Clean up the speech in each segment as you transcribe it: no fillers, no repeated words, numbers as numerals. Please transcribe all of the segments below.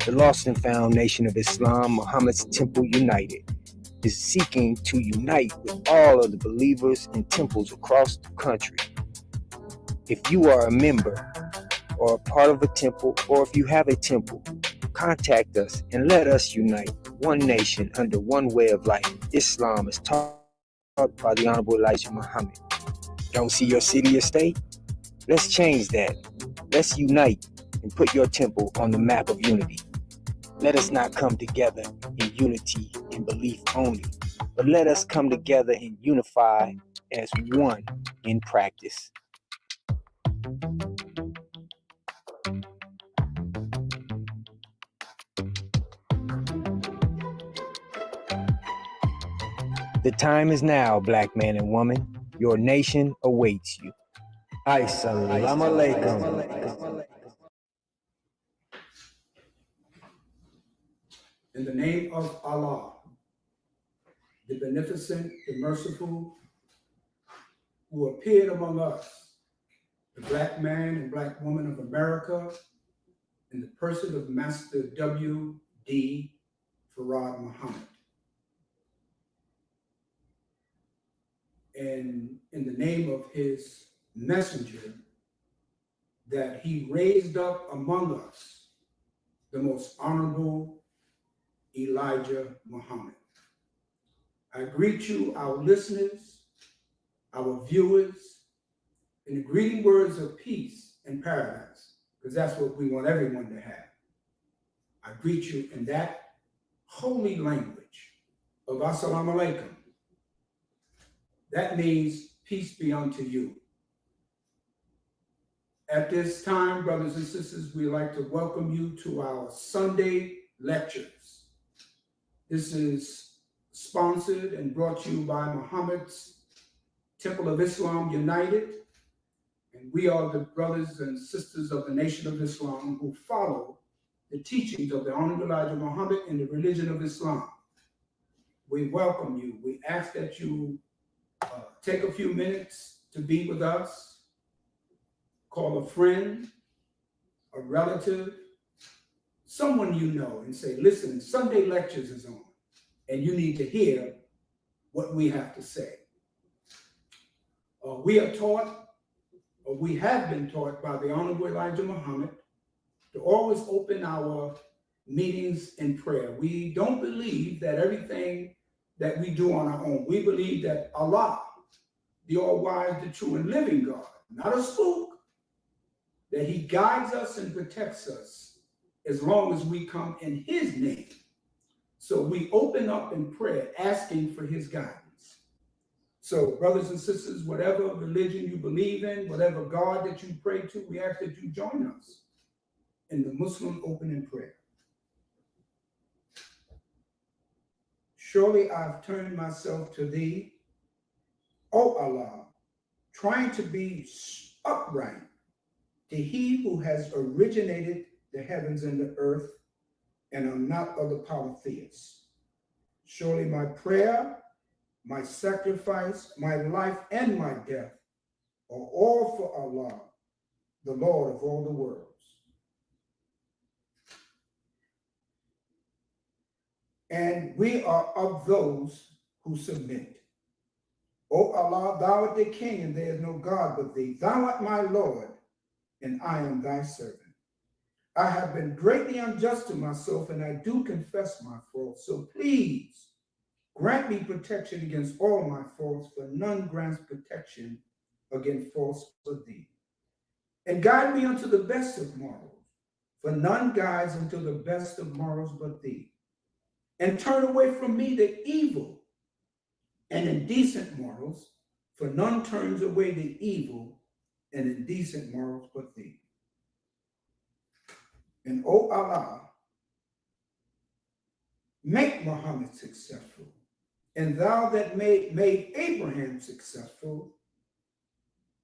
The lost and found nation of Islam, Muhammad's Temple United, is seeking to unite with all of the believers in temples across the country. If you are a member or a part of a temple, or if you have a temple, contact us and let us unite one nation under one way of life. Islam is taught by the Honorable Elijah Muhammad. Don't see your city or state? Let's change that. Let's unite and put your temple on the map of unity. Let us not come together in unity and belief only, but let us come together and unify as one in practice. The time is now, black man and woman. Your nation awaits you. Assalamu alaikum. In the name of Allah, the beneficent, the merciful, who appeared among us, the black man and black woman of America, in the person of Master W.D. Farad Muhammad. And in the name of his messenger, that he raised up among us the most honorable Elijah Muhammad. I greet you, our listeners, our viewers, in the greeting words of peace and paradise, because that's what we want everyone to have. I greet you in that holy language of Assalamu alaikum. That means peace be unto you. At this time, brothers and sisters, we'd like to welcome you to our Sunday lectures. This is sponsored and brought to you by Muhammad's Temple of Islam United. And we are the brothers and sisters of the Nation of Islam who follow the teachings of the Honorable Elijah Muhammad in the religion of Islam. We welcome you. We ask that you take a few minutes to be with us. Call a friend, a relative, someone you know, and say, listen, Sunday lectures is on, and you need to hear what we have to say. We are taught, or we have been taught by the Honorable Elijah Muhammad to always open our meetings in prayer. We don't believe that everything that we do on our own. We believe that Allah, the all-wise, the true and living God, not a spook, that he guides us and protects us as long as we come in his name. So we open up in prayer, asking for his guidance. So brothers and sisters, whatever religion you believe in, whatever God that you pray to, we ask that you join us in the Muslim opening prayer. Surely I've turned myself to thee, O Allah, trying to be upright to he who has originated the heavens and the earth, and am not of the polytheists. Surely my prayer, my sacrifice, my life, and my death are all for Allah, the Lord of all the worlds. And we are of those who submit. O Allah, thou art the king, and there is no God but thee. Thou art my Lord, and I am thy servant. I have been greatly unjust to myself, and I do confess my faults. So please grant me protection against all my faults, for none grants protection against faults but thee. And guide me unto the best of morals, for none guides unto the best of morals but thee. And turn away from me the evil and indecent morals, for none turns away the evil and indecent morals but thee. And O Allah, make Muhammad successful, and thou that made Abraham successful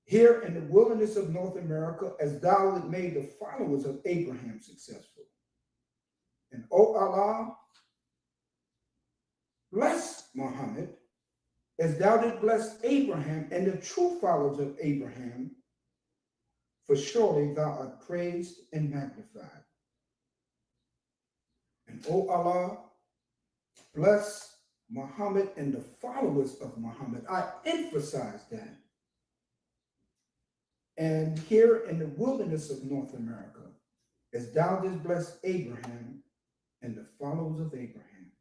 here in the wilderness of North America, as thou that made the followers of Abraham successful. And O Allah, bless Muhammad as thou did bless Abraham and the true followers of Abraham, for surely thou art praised and magnified. And O Allah, bless Muhammad and the followers of Muhammad. I emphasize that. And here in the wilderness of North America, as thou didst bless Abraham and the followers of Abraham,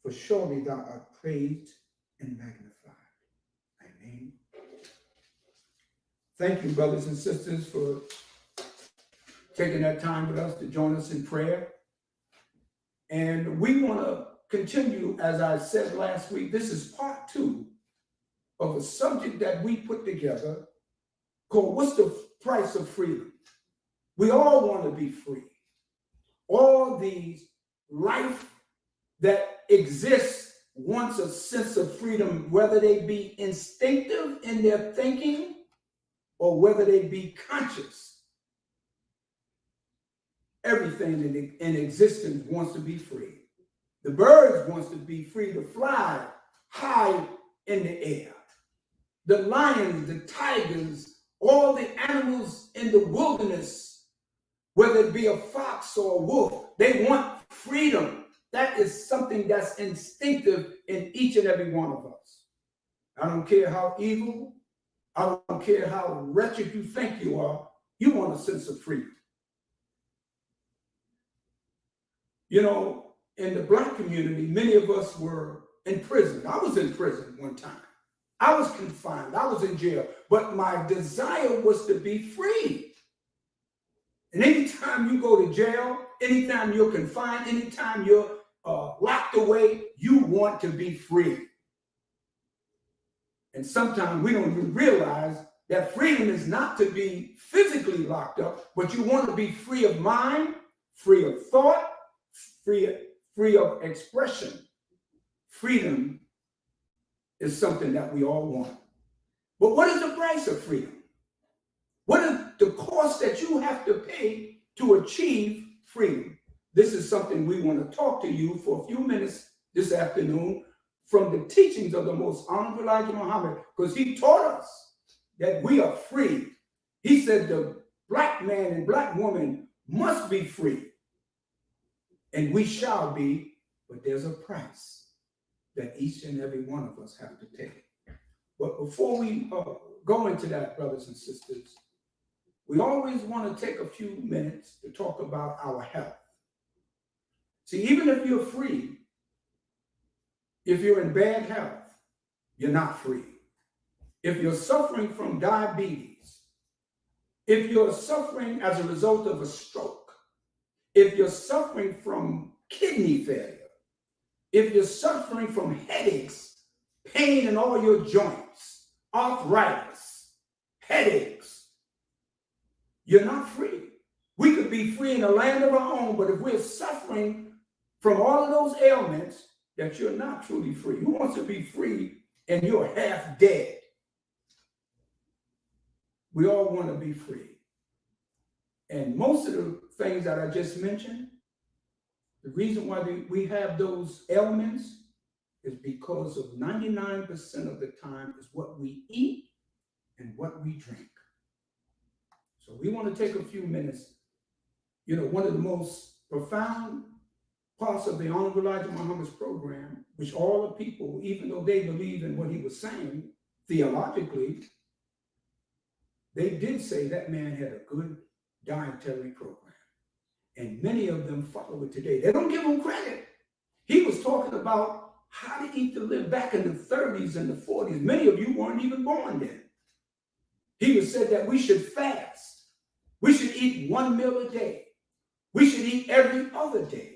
for surely thou art praised and magnified. Amen. Thank you, brothers and sisters, for taking that time with us to join us in prayer. And we want to continue, as I said last week, this is part 2 of a subject that we put together called What's the Price of Freedom? We all want to be free. All these life that exists wants a sense of freedom, whether they be instinctive in their thinking or whether they be conscious. Everything in existence wants to be free. The birds wants to be free to fly high in the air. The lions, the tigers, all the animals in the wilderness, whether it be a fox or a wolf, they want freedom. That is something that's instinctive in each and every one of us. I don't care how evil, I don't care how wretched you think you are, you want a sense of freedom. You know, in the Black community, many of us were in prison. I was in prison one time. I was confined. I was in jail. But my desire was to be free. And anytime you go to jail, anytime you're confined, anytime you're locked away, you want to be free. And sometimes we don't even realize that freedom is not to be physically locked up, but you want to be free of mind, free of thought, free of expression. Freedom is something that we all want. But what is the price of freedom? What is the cost that you have to pay to achieve freedom? This is something we want to talk to you for a few minutes this afternoon from the teachings of the most honorable Elijah Muhammad, because he taught us that we are free. He said the Black man and Black woman must be free. And we shall be, but there's a price that each and every one of us have to pay. But before we go into that, brothers and sisters, we always want to take a few minutes to talk about our health. See, even if you're free, if you're in bad health, you're not free. If you're suffering from diabetes, if you're suffering as a result of a stroke, if you're suffering from kidney failure, if you're suffering from headaches, pain in all your joints, arthritis, headaches, you're not free. We could be free in the land of our own, but if we're suffering from all of those ailments, that you're not truly free. Who wants to be free and you're half dead? We all want to be free. And most of the things that I just mentioned, the reason why we have those ailments is because of 99% of the time is what we eat and what we drink. So we want to take a few minutes. You know, one of the most profound parts of the Honorable Elijah Muhammad's program, which all the people, even though they believe in what he was saying theologically, they did say that man had a good dietary program. And many of them follow it today. They don't give him credit. He was talking about how to eat to live back in the 30s and the 40s. Many of you weren't even born then. He was said that we should fast. We should eat one meal a day. We should eat every other day.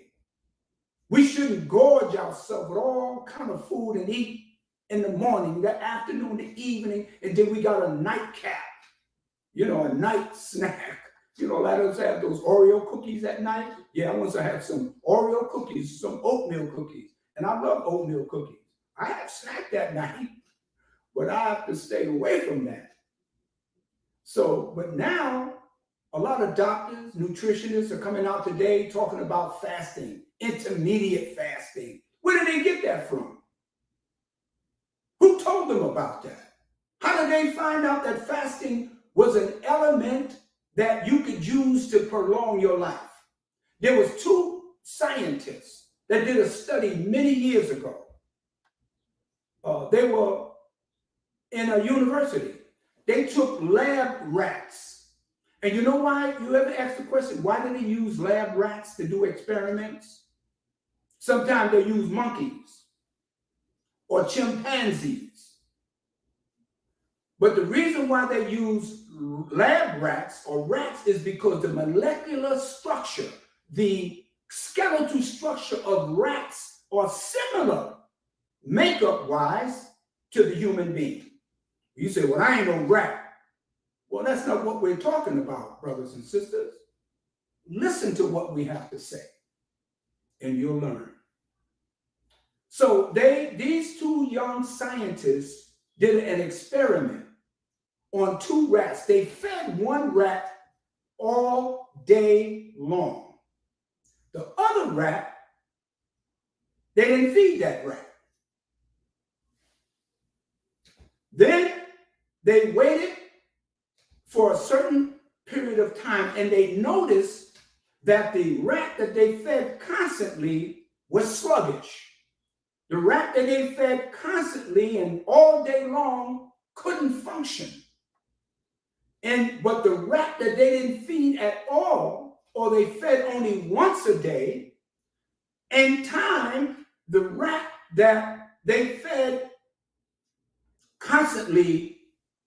We shouldn't gorge ourselves with all kind of food and eat in the morning, the afternoon, the evening, and then we got a nightcap, you know, a night snack. You know, a lot of us have those Oreo cookies at night. Yeah, I want to have some Oreo cookies, some oatmeal cookies. And I love oatmeal cookies. I have snack that night, but I have to stay away from that. So, but now, a lot of doctors, nutritionists are coming out today talking about fasting, intermediate fasting. Where did they get that from? Who told them about that? How did they find out that fasting was an element that you could use to prolong your life? There was two scientists that did a study many years ago. They were in a university. They took lab rats. And you know why? You ever ask the question, why do they use lab rats to do experiments? Sometimes they use monkeys or chimpanzees. But the reason why they use lab rats or rats is because the molecular structure, the skeletal structure of rats are similar makeup-wise to the human being. You say, well, I ain't no rat. Well, that's not what we're talking about, brothers and sisters. Listen to what we have to say, and you'll learn. So these two young scientists did an experiment on two rats. They fed one rat all day long. The other rat, they didn't feed that rat. Then they waited for a certain period of time, and they noticed that the rat that they fed constantly was sluggish. The rat that they fed constantly and all day long couldn't function. But the rat that they didn't feed at all, or they fed only once a day, in time, the rat that they fed constantly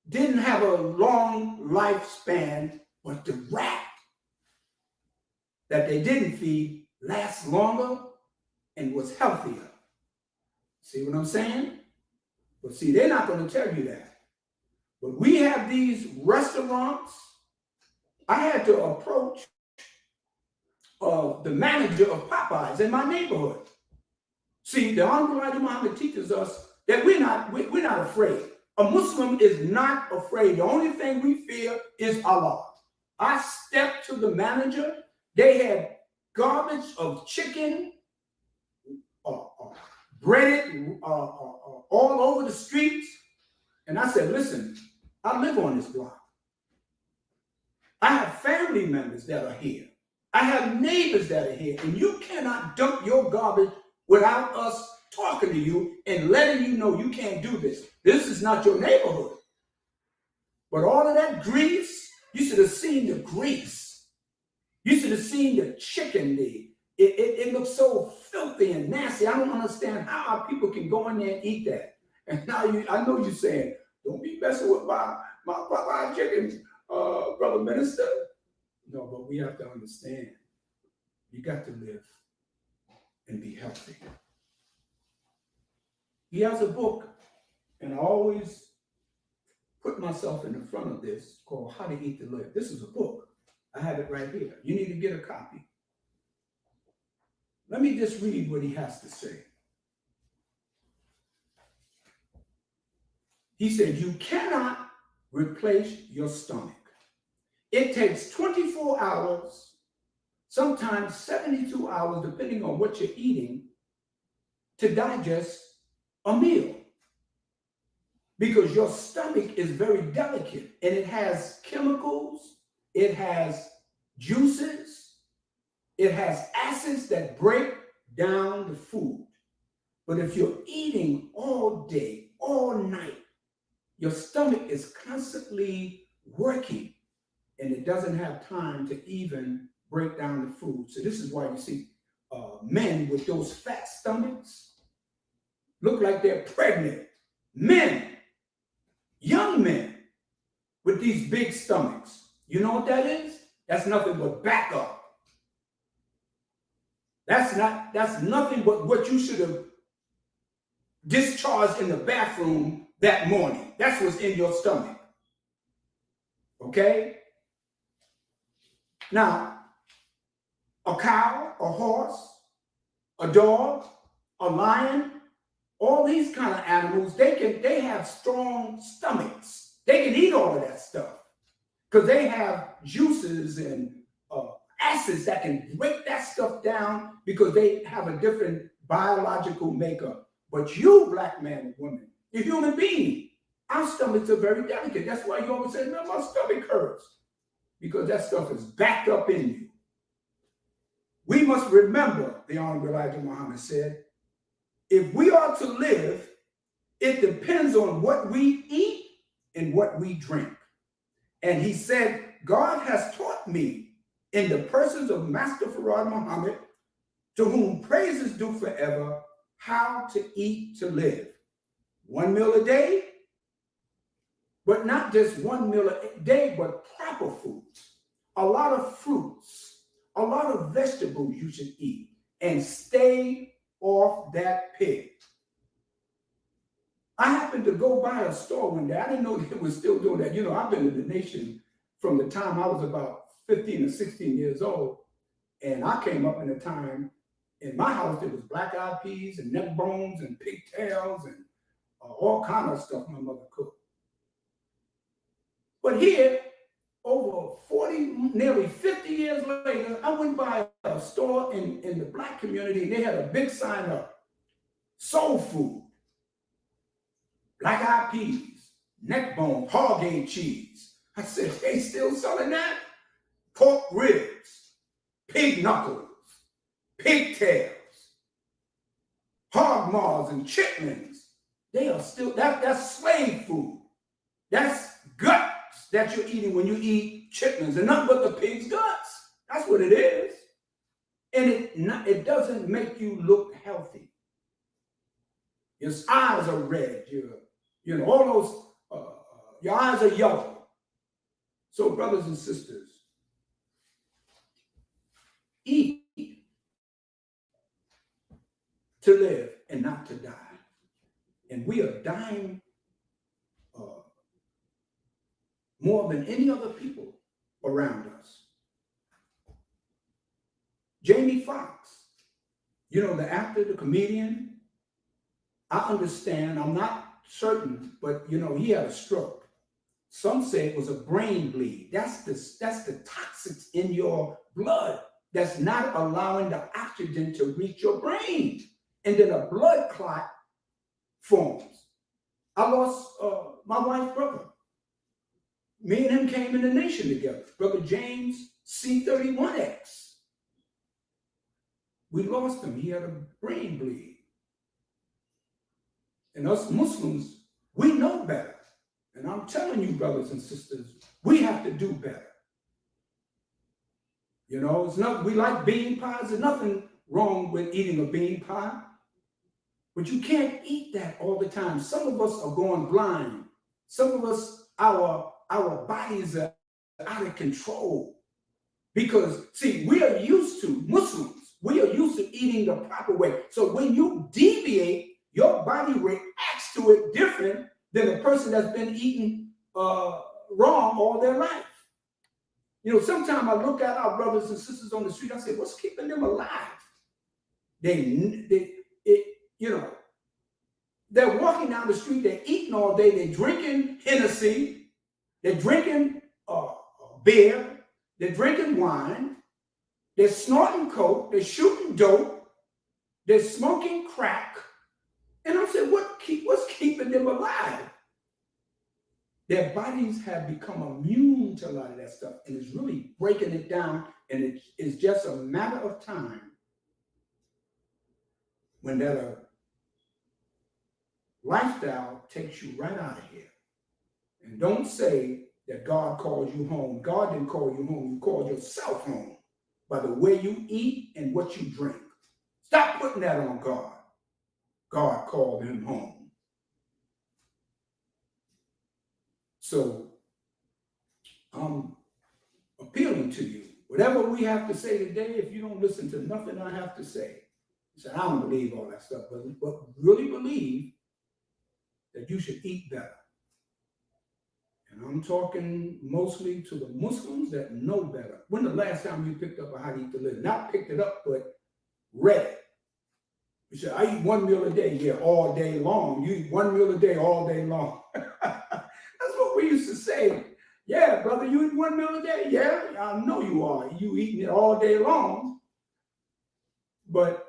didn't have a long lifespan, but the rat that they didn't feed lasts longer and was healthier. See what I'm saying? But see, they're not going to tell you that. But we have these restaurants. I had to approach the manager of Popeyes in my neighborhood. See, the Honorable Elijah Muhammad teaches us that we're not afraid. A Muslim is not afraid. The only thing we fear is Allah. I stepped to the manager. They had garbage of chicken, breaded all over the streets. And I said, listen, I live on this block. I have family members that are here. I have neighbors that are here. And you cannot dump your garbage without us talking to you and letting you know you can't do this. This is not your neighborhood. But all of that grease, you should have seen the grease. You should have seen the chicken. It looks so filthy and nasty. I don't understand how our people can go in there and eat that. And now I know you're saying, don't be messing with my Popeye chicken, brother minister. No, but we have to understand, you got to live and be healthy. He has a book, and I always put myself in the front of this, called How to Eat to Live. This is a book. I have it right here. You need to get a copy. Let me just read what he has to say. He said, you cannot replace your stomach. It takes 24 hours, sometimes 72 hours, depending on what you're eating, to digest a meal. Because your stomach is very delicate, and it has chemicals, it has juices, it has acids that break down the food. But if you're eating all day, all night, your stomach is constantly working, and it doesn't have time to even break down the food. So this is why you see men with those fat stomachs look like they're pregnant. Men, young men with these big stomachs. You know what that is? That's nothing but backup. That's nothing but what you should have discharged in the bathroom that morning. That's what's in your stomach. Okay? Now, a cow, a horse, a dog, a lion, all these kind of animals, they have strong stomachs. They can eat all of that stuff because they have juices and acids that can break that stuff down because they have a different biological makeup. But you, black man and woman, you're human being. Our stomachs are very delicate. That's why you always say, no, my stomach hurts. Because that stuff is backed up in you. We must remember, the Honorable Elijah Muhammad said, if we are to live, it depends on what we eat and what we drink. And he said, God has taught me in the persons of Master Farad Muhammad, to whom praise is due forever, how to eat to live. 1 meal a day, but not just 1 meal a day, but proper foods. A lot of fruits, a lot of vegetables you should eat, and stay off that pig. I happened to go by a store one day. I didn't know they were still doing that. You know, I've been in the nation from the time I was about 15 or 16 years old. And I came up in a time, in my house, there was black-eyed peas and neck bones and pigtails and all kind of stuff my mother cooked. But here, over 40, nearly 50 years later, I went by a store in the black community, and they had a big sign up, soul food, black-eyed peas, neck bone, hog-age cheese. I said, they still selling that? Pork ribs, pig knuckles, pigtails, hog maws and chitlins. They are still, that's slave food. That's guts that you're eating when you eat chitlins, and nothing but the pig's guts. That's what it is. And it doesn't make you look healthy. Your eyes are red, you know, all those, your eyes are yellow. So brothers and sisters, eat to live and not to die. And we are dying more than any other people around us. Jamie Foxx, you know, the actor, the comedian, I understand, I'm not certain, but you know, he had a stroke. Some say it was a brain bleed. That's the toxics in your blood that's not allowing the oxygen to reach your brain. And then a blood clot forms. I lost my wife's brother. Me and him came in the nation together. Brother James C31X. We lost him. He had a brain bleed. And us Muslims, we know better. And I'm telling you, brothers and sisters, we have to do better. You know, it's not, we like bean pies. There's nothing wrong with eating a bean pie. But you can't eat that all the time. Some of us are going blind. Some of us, our bodies are out of control. Because, see, we are used to, Muslims, we are used to eating the proper way. So when you deviate, your body reacts to it different than a person that's been eating wrong all their life. You know, sometimes I look at our brothers and sisters on the street, I say, what's keeping them alive? You know, they're walking down the street, they're eating all day, they're drinking Hennessy, they're drinking beer, they're drinking wine, they're snorting coke, they're shooting dope, they're smoking crack. And I'm saying, what's keeping them alive? Their bodies have become immune to a lot of that stuff, and it's really breaking it down, and it is just a matter of time when that lifestyle takes you right out of here. And don't say that God called you home. God didn't call you home. You called yourself home by the way you eat and what you drink. Stop putting that on God. God called him home. So I'm appealing to you. Whatever we have to say today, if you don't listen to nothing I have to say, you say, I don't believe all that stuff, but really believe that you should eat better. And I'm talking mostly to the Muslims that know better. When the last time you picked up a How to Eat to Live? Not picked it up, but read it. You said, I eat 1 meal a day. Yeah, all day long. You eat 1 meal a day all day long. That's what we used to say. Yeah, brother, you eat 1 meal a day? Yeah, I know you are. You eating it all day long. But,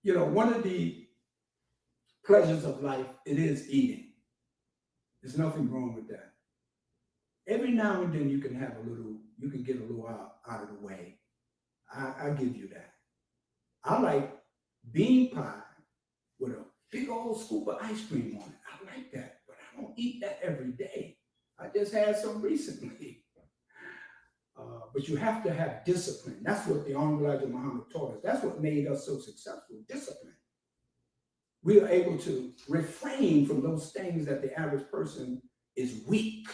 you know, one of the pleasures of life, it is eating. There's nothing wrong with that. Every now and then you can have a little, you can get a little out of the way. I give you that. I like bean pie with a big old scoop of ice cream on it. I like that, but I don't eat that every day. I just had some recently. But you have to have discipline. That's what the Honorable Elijah Muhammad taught us. That's what made us so successful, discipline. We are able to refrain from those things that the average person is weak,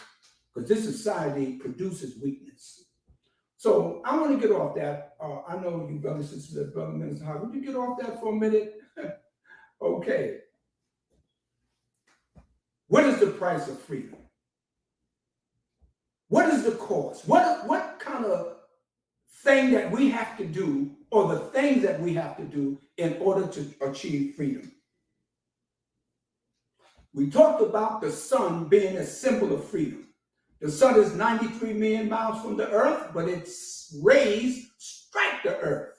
because this society produces weakness. So I want to get off that. I know you brothers and sisters, Brother Minister Haqq, would you get off that for a minute? Okay. What is the price of freedom? What is the cost? What kind of thing that we have to do, or the things that we have to do in order to achieve freedom? We talked about the sun being a symbol of freedom. The sun is 93 million miles from the earth, but its rays strike the earth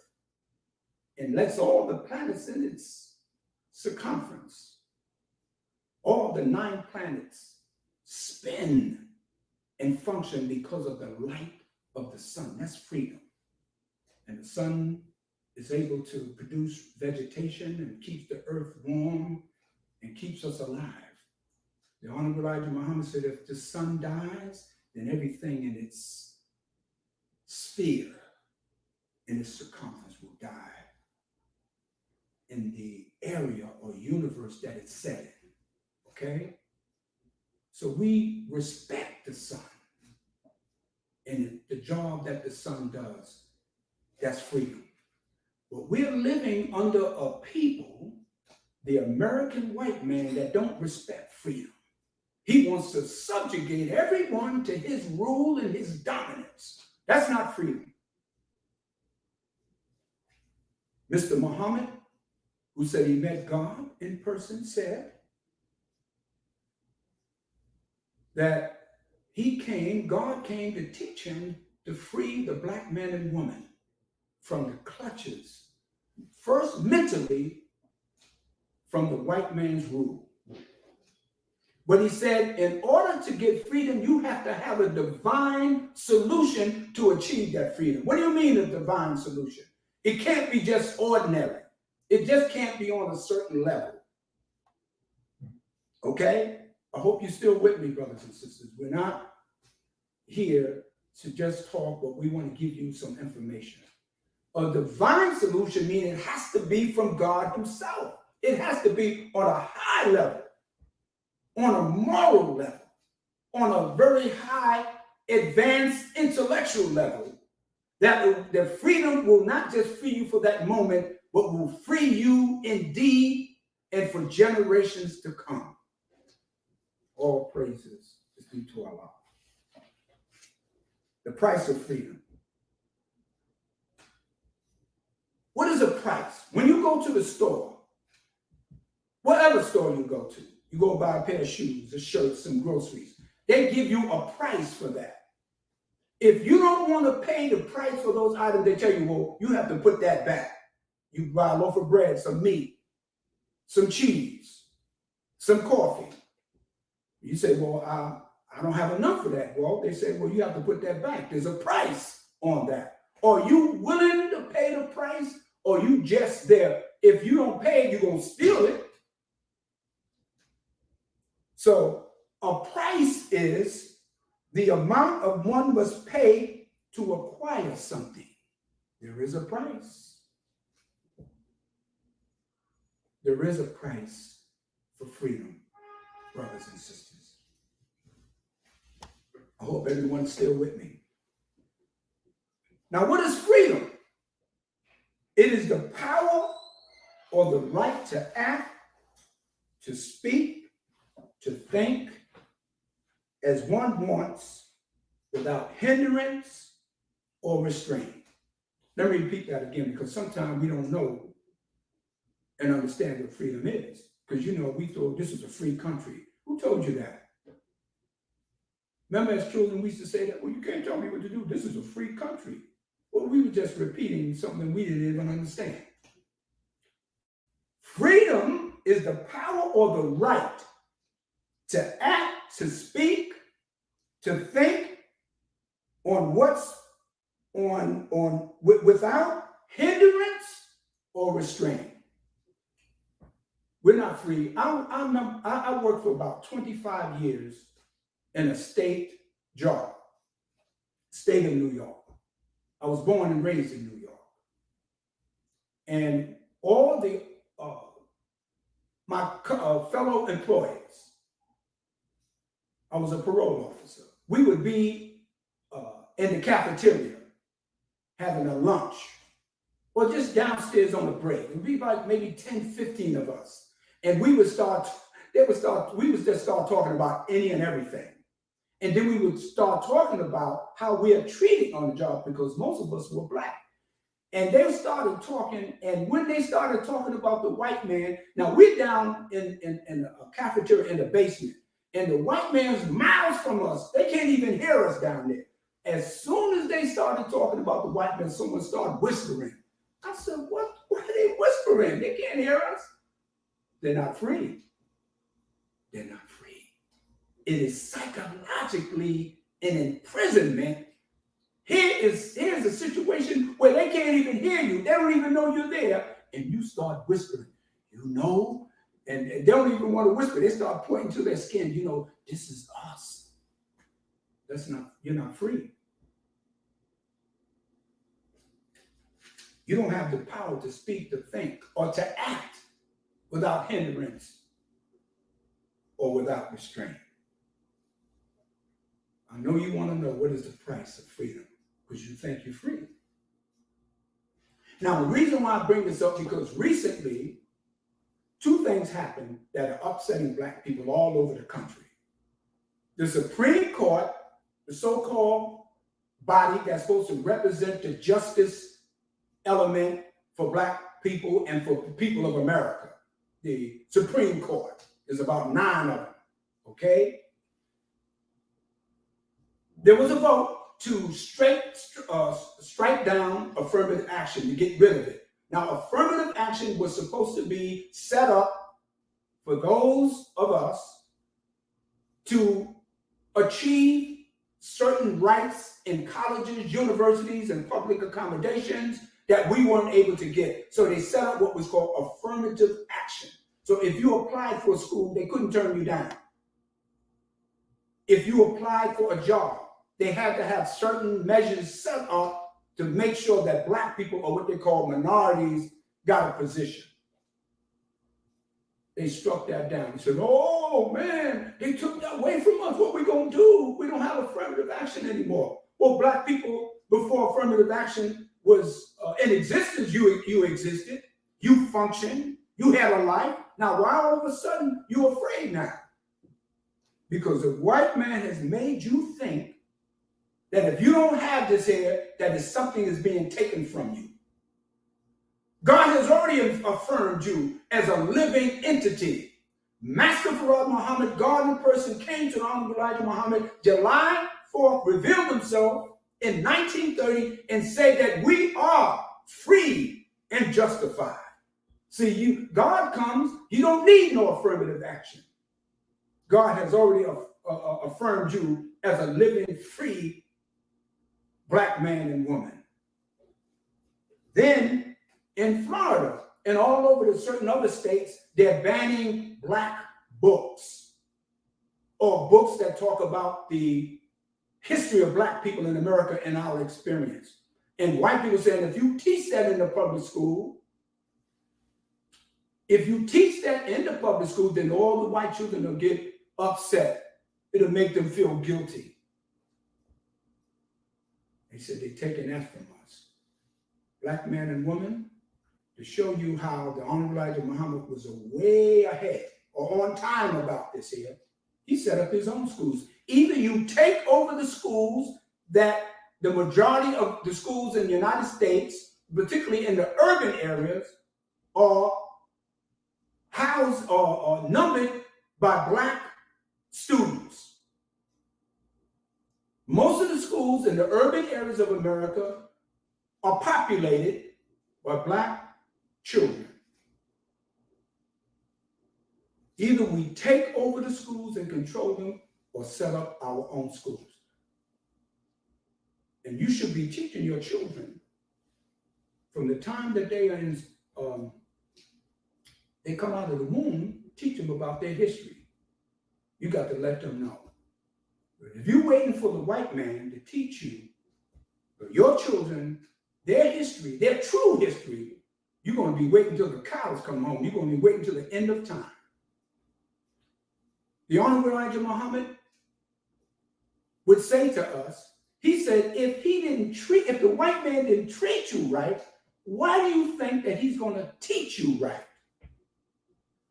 and lets all the planets in its circumference. All the 9 planets spin and function because of the light of the sun. That's freedom. And the sun is able to produce vegetation and keeps the earth warm and keeps us alive. The Honorable Elijah Muhammad said, if the sun dies, then everything in its sphere, in its circumference, will die in the area or universe that it's set in. Okay? So we respect the sun and the job that the sun does. That's freedom. But we're living under a people, the American white man, that don't respect freedom. He wants to subjugate everyone to his rule and his dominance. That's not freedom. Mr. Muhammad, who said he met God in person, said that God came to teach him to free the black man and woman from the clutches, first mentally, from the white man's rule. But he said, in order to get freedom, you have to have a divine solution to achieve that freedom. What do you mean a divine solution? It can't be just ordinary. It just can't be on a certain level. Okay? I hope you're still with me, brothers and sisters. We're not here to just talk, but we want to give you some information. A divine solution means it has to be from God himself. It has to be on a high level, on a moral level, on a very high advanced intellectual level, that the freedom will not just free you for that moment, but will free you indeed and for generations to come. All praises is due to Allah. The price of freedom. What is a price? When you go to the store, whatever store you go buy a pair of shoes, a shirt, some groceries, they give you a price for that. If you don't want to pay the price for those items, they tell you, well, you have to put that back. You buy a loaf of bread, some meat, some cheese, some coffee. You say, well, I don't have enough for that. Well, they say, well, you have to put that back. There's a price on that. Are you willing to pay the price, or you just there? If you don't pay, you're going to steal it. So a price is the amount of one must pay to acquire something. There is a price. There is a price for freedom, brothers and sisters. I hope everyone's still with me. Now, what is freedom? It is the power or the right to act, to speak, to think as one wants without hindrance or restraint. Let me repeat that again, because sometimes we don't know and understand what freedom is. Because, we thought this is a free country. Who told you that? Remember, as children, we used to say that, well, you can't tell me what to do. This is a free country. Well, we were just repeating something we didn't even understand. Freedom is the power or the right to act, to speak, to think on without hindrance or restrained. We're not free. I worked for about 25 years in a state job, state of New York. I was born and raised in New York. And all the my fellow employees, I was a parole officer. We would be in the cafeteria having a lunch, or just downstairs on the break. It would be like maybe 10, 15 of us. And we would just start talking about any and everything. And then we would start talking about how we are treated on the job, because most of us were Black. And they started talking, and when they started talking about the white man, now we're down in a cafeteria in the basement, and the white man's miles from us. They can't even hear us down there. As soon as they started talking about the white man, someone started whispering. I said, what are they whispering? They can't hear us. They're not free. They're not free. It is psychologically an imprisonment. Here's a situation where they can't even hear you. They don't even know you're there. And you start whispering, and they don't even want to whisper. They start pointing to their skin. This is us. You're not free. You don't have the power to speak, to think, or to act without hindrance or without restraint. I know you want to know, what is the price of freedom? Because you think you're free. Now, the reason why I bring this up, because recently, two things happened that are upsetting Black people all over the country. The Supreme Court, the so-called body that's supposed to represent the justice element for Black people and for the people of America, the Supreme Court, is about 9 of them, okay? There was a vote to strike down affirmative action, to get rid of it. Now, affirmative action was supposed to be set up for those of us to achieve certain rights in colleges, universities, and public accommodations that we weren't able to get. So they set up what was called affirmative action. So if you applied for a school, they couldn't turn you down. If you applied for a job, they had to have certain measures set up to make sure that Black people, or what they call minorities, got a position. They struck that down. They said, oh man, they took that away from us. What we gonna do? We don't have affirmative action anymore. Well, Black people, before affirmative action was in existence, you existed, you functioned, you had a life. Now, why all of a sudden you're afraid now? Because the white man has made you think that if you don't have this here, that is something is being taken from you. God has already affirmed you as a living entity. Master Farad Muhammad, God in person, came to the Honorable Elijah Muhammad July 4th, revealed himself in 1930 and said that we are free and justified. See, God comes, you don't need no affirmative action. God has already affirmed you as a living, free Black man and woman. Then in Florida and all over the certain other states, they're banning Black books, or books that talk about the history of Black people in America and our experience. And white people saying, if you teach that in the public school, then all the white children will get upset. It'll make them feel guilty. They said, they're taking that from us. Black man and woman, to show you how the Honorable Elijah Muhammad was way ahead or on time about this here, he set up his own schools. Either you take over the schools that the majority of the schools in the United States, particularly in the urban areas, are housed or numbered by Black students. Most of the schools in the urban areas of America are populated by Black children. Either we take over the schools and control them, or set up our own schools. And you should be teaching your children from the time that they are in they come out of the womb, teach them about their history. You got to let them know. But if you're waiting for the white man to teach you, your children, their history, their true history, you're going to be waiting until the cows come home. You're going to be waiting until the end of time. The Honorable Elijah Muhammad would say to us, he said, if the white man didn't treat you right, why do you think that he's going to teach you right?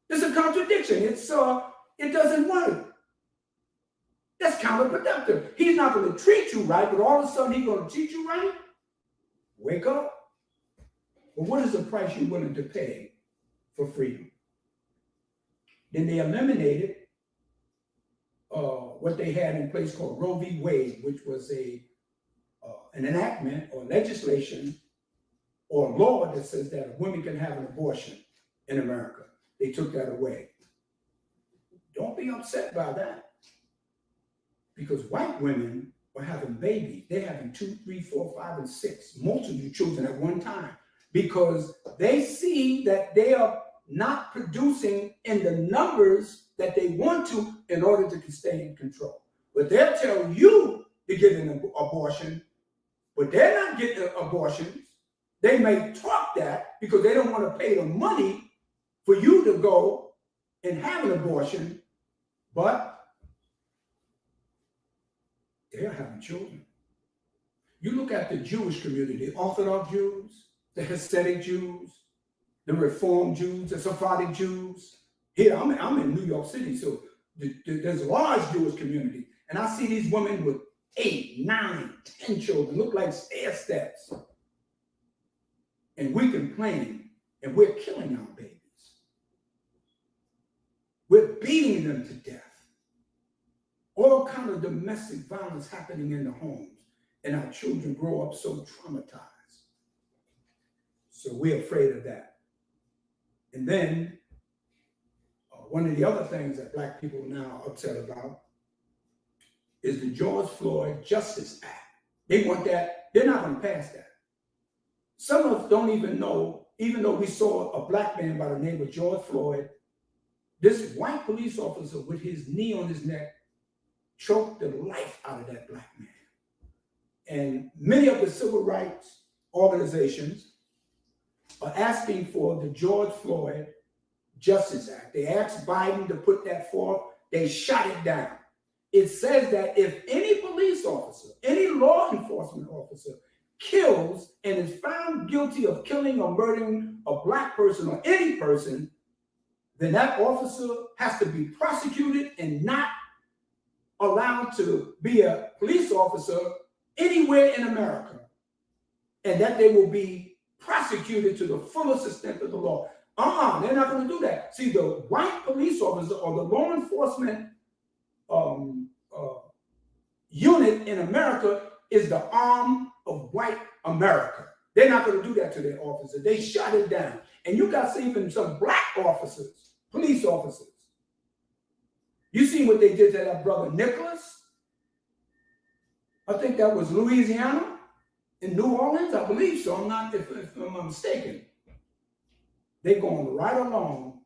It's a contradiction. It doesn't work. That's counterproductive. He's not going to treat you right, but all of a sudden he's going to teach you right? Wake up. Well, what is the price you're willing to pay for freedom? Then they eliminated what they had in place called Roe v. Wade, which was an enactment or legislation or law that says that a woman can have an abortion in America. They took that away. Don't be upset by that, because white women are having babies. They're having 2, 3, 4, 5, and 6 multiple children at one time, because they see that they are not producing in the numbers that they want to in order to stay in control. But they'll tell you to get an abortion, but they're not getting abortions. They may talk that because they don't want to pay the money for you to go and have an abortion, but they're having children. You look at the Jewish community, the Orthodox Jews, the Hasidic Jews, the Reformed Jews, the Sephardic Jews. Here, I'm in New York City, so there's a large Jewish community. And I see these women with 8, 9, 10 children, look like stair steps. And we complain, and we're killing our babies. We're beating them to death. All kind of domestic violence happening in the homes, and our children grow up so traumatized. So we're afraid of that. And then one of the other things that Black people are now upset about is the George Floyd Justice Act. They want that. They're not going to pass that. Some of us don't even know, even though we saw a Black man by the name of George Floyd, this white police officer with his knee on his neck choked the life out of that Black man. And many of the civil rights organizations are asking for the George Floyd Justice Act. They asked Biden to put that forth. They shot it down. It says that if any police officer, any law enforcement officer kills and is found guilty of killing or murdering a Black person or any person, then that officer has to be prosecuted and not allowed to be a police officer anywhere in America, and that they will be prosecuted to the fullest extent of the law. They're not going to do that. See, the white police officer or the law enforcement unit in America is the arm of white America. They're not going to do that to their officer. They shut it down. And you got even some Black officers, police officers. You see what they did to that brother Nicholas? I think that was Louisiana, in New Orleans, I believe so. I'm not, if I'm mistaken. They're going right along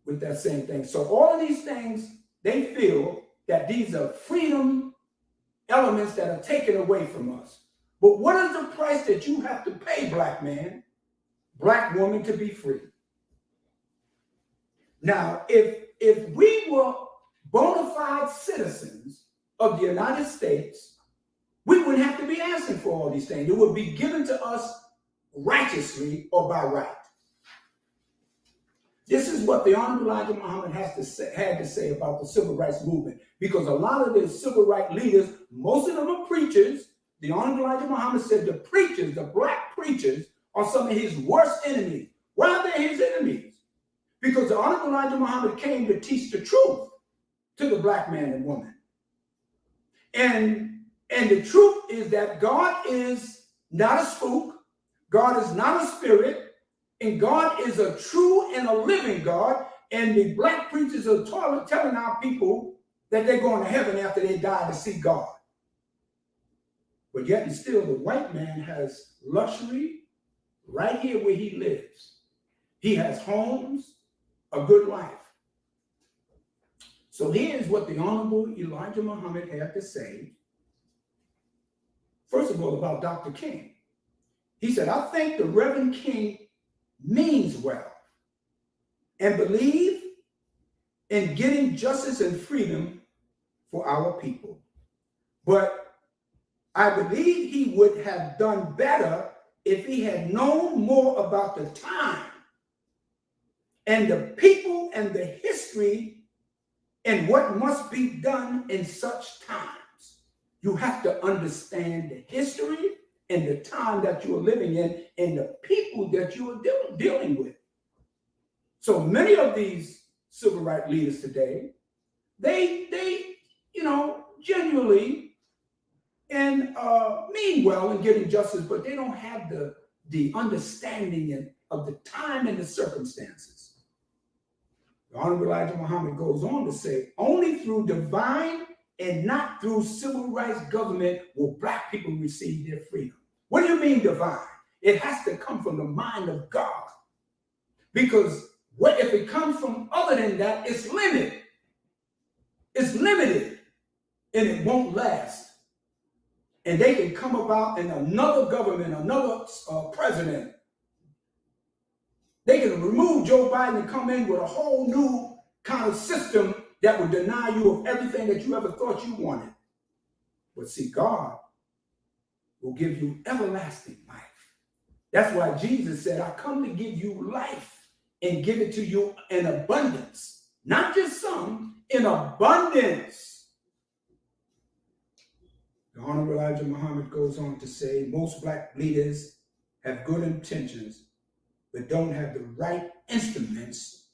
with that same thing. So all of these things, they feel that these are freedom elements that are taken away from us. But what is the price that you have to pay, Black man, Black woman, to be free? Now, if we were bona fide citizens of the United States, we wouldn't have to be asking for all these things. It would be given to us righteously or by right. This is what the Honorable Elijah Muhammad had to say about the civil rights movement, because a lot of the civil rights leaders, most of them are preachers. The Honorable Elijah Muhammad said the preachers, the Black preachers, are some of his worst enemies. Why are they his enemies? Because the Honorable Elijah Muhammad came to teach the truth to the Black man and woman. And the truth is that God is not a spook, God is not a spirit, and God is a true and a living God. And the Black preachers are telling our people that they're going to heaven after they die to see God. But yet and still, the white man has luxury, right here where he lives. He has homes, a good life. So here's what the Honorable Elijah Muhammad had to say. First of all, about Dr. King. He said, I think the Reverend King means well and believe in getting justice and freedom for our people. But I believe he would have done better if he had known more about the time and the people and the history and what must be done in such times. You have to understand the history and the time that you are living in and the people that you are dealing with. So many of these civil rights leaders today, they genuinely and mean well in getting justice, but they don't have the understanding of the time and the circumstances. The Honorable Elijah Muhammad goes on to say, only through divine and not through civil rights government will Black people receive their freedom. What do you mean divine? It has to come from the mind of God. Because what if it comes from other than that, it's limited. It's limited and it won't last. And they can come about in another government, another president. They can remove Joe Biden and come in with a whole new kind of system that would deny you of everything that you ever thought you wanted. But see, God will give you everlasting life. That's why Jesus said, I come to give you life and give it to you in abundance. Not just some, in abundance. The Honorable Elijah Muhammad goes on to say, most Black leaders have good intentions, but don't have the right instruments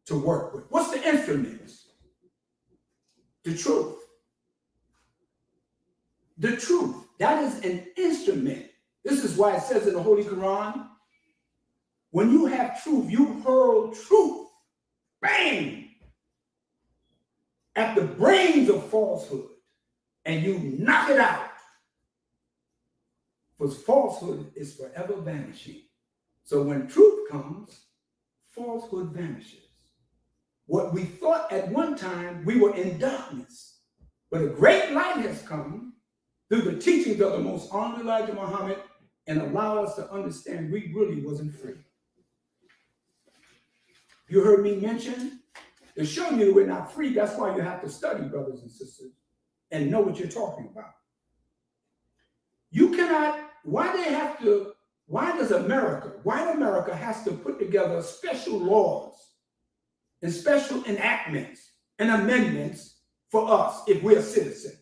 to work with. What's the instruments? The truth. The truth. That is an instrument. This is why it says in the Holy Quran, when you have truth, you hurl truth, bang, at the brains of falsehood, and you knock it out. Because falsehood is forever vanishing. So when truth comes, falsehood vanishes. What we thought at one time, we were in darkness. But a great light has come through the teachings of the most honored Elijah Muhammad and allowed us to understand we really wasn't free. You heard me mention, to show you we're not free, that's why you have to study, brothers and sisters, and know what you're talking about. You cannot, why does white America has to put together special laws and special enactments and amendments for us if we're citizens?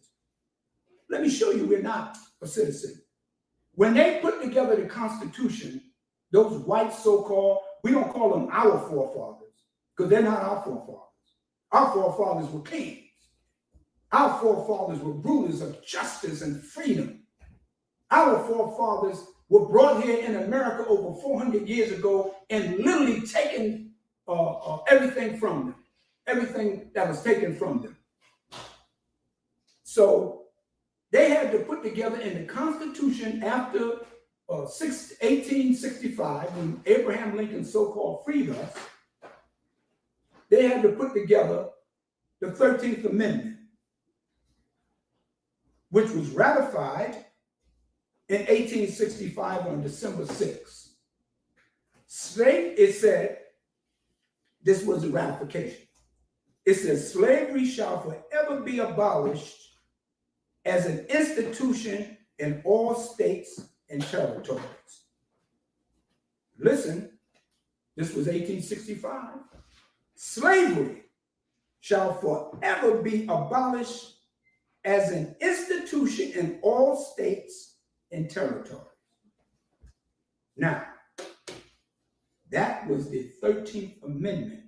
Let me show you we're not a citizen. When they put together the Constitution, those white so-called, we don't call them our forefathers, because they're not our forefathers. Our forefathers were kings. Our forefathers were rulers of justice and freedom. Our forefathers were brought here in America over 400 years ago and literally taken everything from them, everything that was taken from them. So they had to put together in the Constitution after 1865, when Abraham Lincoln so-called freed us, they had to put together the 13th Amendment, which was ratified in 1865 on December 6th. It said, this was the ratification. It says, slavery shall forever be abolished as an institution in all states and territories. Listen, this was 1865. Slavery shall forever be abolished as an institution in all states and territories. Now, that was the 13th Amendment.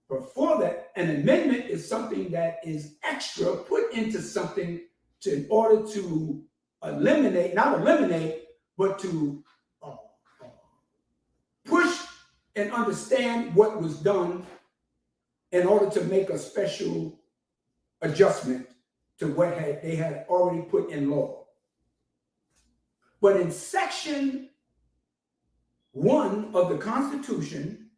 Before that, an amendment is something that is extra put into something in order to not eliminate, but to push and understand what was done in order to make a special adjustment to what they had already put in law. But in section 1 of the Constitution,